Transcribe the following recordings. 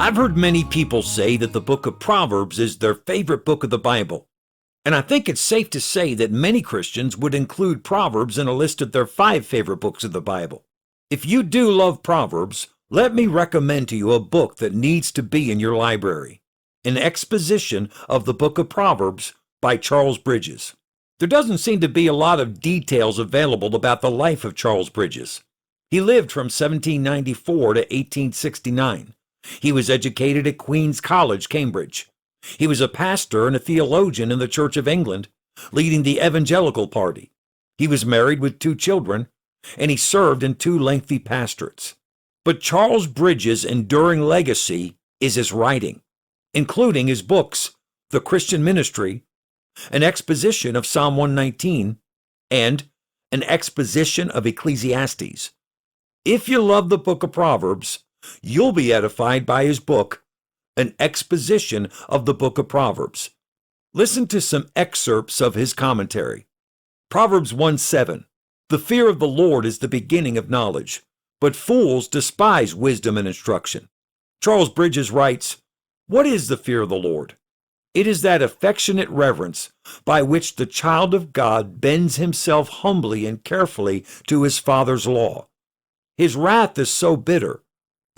I've heard many people say that the book of Proverbs is their favorite book of the Bible. And I think it's safe to say that many Christians would include Proverbs in a list of their 5 favorite books of the Bible. If you do love Proverbs, let me recommend to you a book that needs to be in your library. An exposition of the book of Proverbs by Charles Bridges. There doesn't seem to be a lot of details available about the life of Charles Bridges. He lived from 1794 to 1869. He was educated at Queen's College, Cambridge. He was a pastor and a theologian in the Church of England, leading the Evangelical Party. He was married with 2 children, and he served in 2 lengthy pastorates. But Charles Bridges' enduring legacy is his writing, including his books, The Christian Ministry, an exposition of Psalm 119, and an exposition of Ecclesiastes. If you love the book of Proverbs, you'll be edified by his book, An Exposition of the Book of Proverbs. Listen to some excerpts of his commentary. Proverbs 1:7. The fear of the Lord is the beginning of knowledge, but fools despise wisdom and instruction. Charles Bridges writes, "What is the fear of the Lord? It is that affectionate reverence by which the child of God bends himself humbly and carefully to his Father's law. His wrath is so bitter,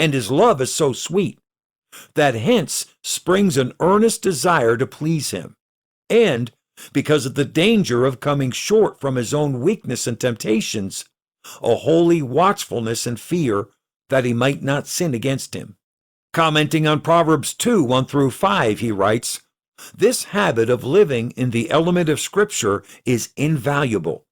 and his love is so sweet, that hence springs an earnest desire to please him, and, because of the danger of coming short from his own weakness and temptations, a holy watchfulness and fear that he might not sin against him." Commenting on Proverbs 2:1-5, he writes, "This habit of living in the element of Scripture is invaluable.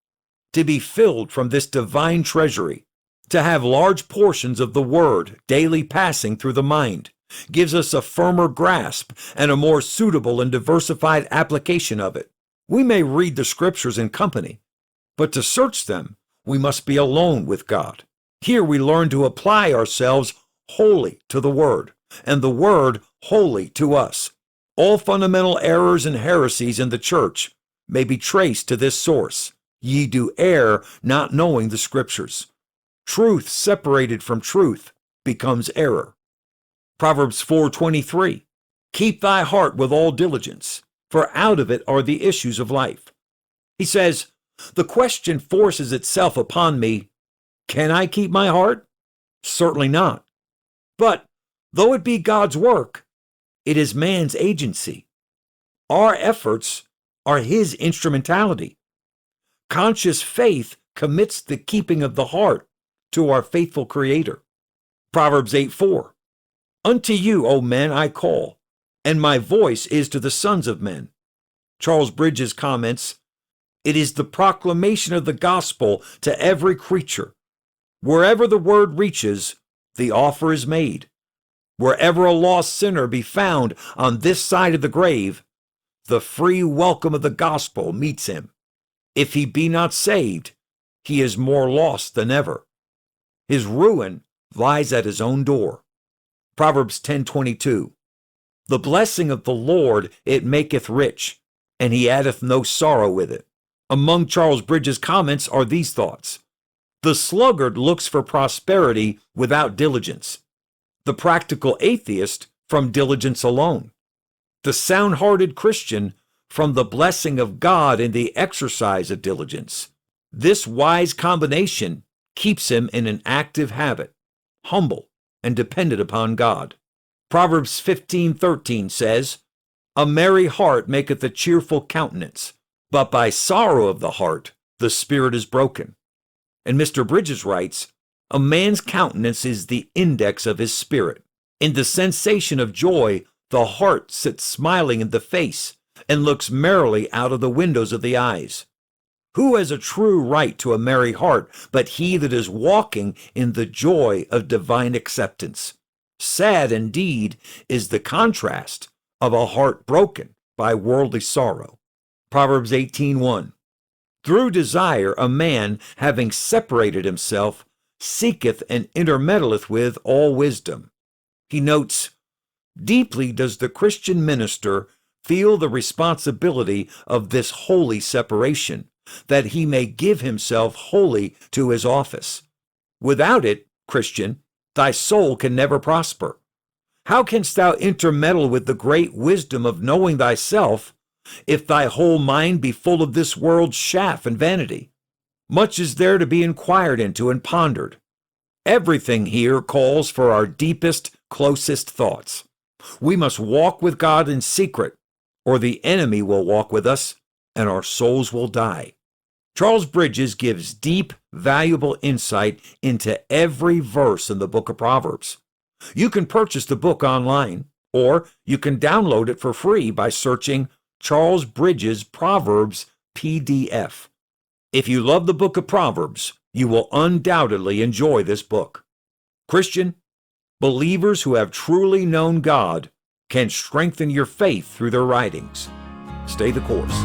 To be filled from this divine treasury, to have large portions of the Word daily passing through the mind, gives us a firmer grasp and a more suitable and diversified application of it. We may read the Scriptures in company, but to search them, we must be alone with God. Here we learn to apply ourselves wholly to the Word, and the Word wholly to us. All fundamental errors and heresies in the church may be traced to this source. Ye do err, not knowing the Scriptures. Truth separated from truth becomes error." Proverbs 4:23. "Keep thy heart with all diligence, for out of it are the issues of life." He says, the question forces itself upon me, can I keep my heart? Certainly not. But though it be God's work, it is man's agency. Our efforts are his instrumentality. Conscious faith commits the keeping of the heart to our faithful Creator. Proverbs 8:4. "Unto you, O men, I call, and my voice is to the sons of men." Charles Bridges comments, "It is the proclamation of the gospel to every creature. Wherever the word reaches, the offer is made. Wherever a lost sinner be found on this side of the grave, the free welcome of the gospel meets him. If he be not saved, he is more lost than ever. His ruin lies at his own door." Proverbs 10:22. "The blessing of the Lord it maketh rich, and he addeth no sorrow with it." Among Charles Bridges' comments are these thoughts. "The sluggard looks for prosperity without diligence. The practical atheist from diligence alone. The sound-hearted Christian from the blessing of God in the exercise of diligence. This wise combination keeps him in an active habit, humble and dependent upon God." Proverbs 15:13 says, "A merry heart maketh a cheerful countenance, but by sorrow of the heart the spirit is broken." And Mr. Bridges writes, "A man's countenance is the index of his spirit. In the sensation of joy, the heart sits smiling in the face and looks merrily out of the windows of the eyes. Who has a true right to a merry heart but he that is walking in the joy of divine acceptance? Sad indeed is the contrast of a heart broken by worldly sorrow." Proverbs 18:1. "Through desire a man, having separated himself, seeketh and intermeddleth with all wisdom." He notes, "Deeply does the Christian minister feel the responsibility of this holy separation, that he may give himself wholly to his office. Without it, Christian, thy soul can never prosper. How canst thou intermeddle with the great wisdom of knowing thyself, if thy whole mind be full of this world's chaff and vanity? Much is there to be inquired into and pondered. Everything here calls for our deepest, closest thoughts. We must walk with God in secret, or the enemy will walk with us, and our souls will die. Charles Bridges gives deep, valuable insight into every verse in the book of Proverbs. You can purchase the book online, or you can download it for free by searching Charles Bridges Proverbs PDF. If you love the book of Proverbs, you will undoubtedly enjoy this book. Christian, believers who have truly known God can strengthen your faith through their writings. Stay the course.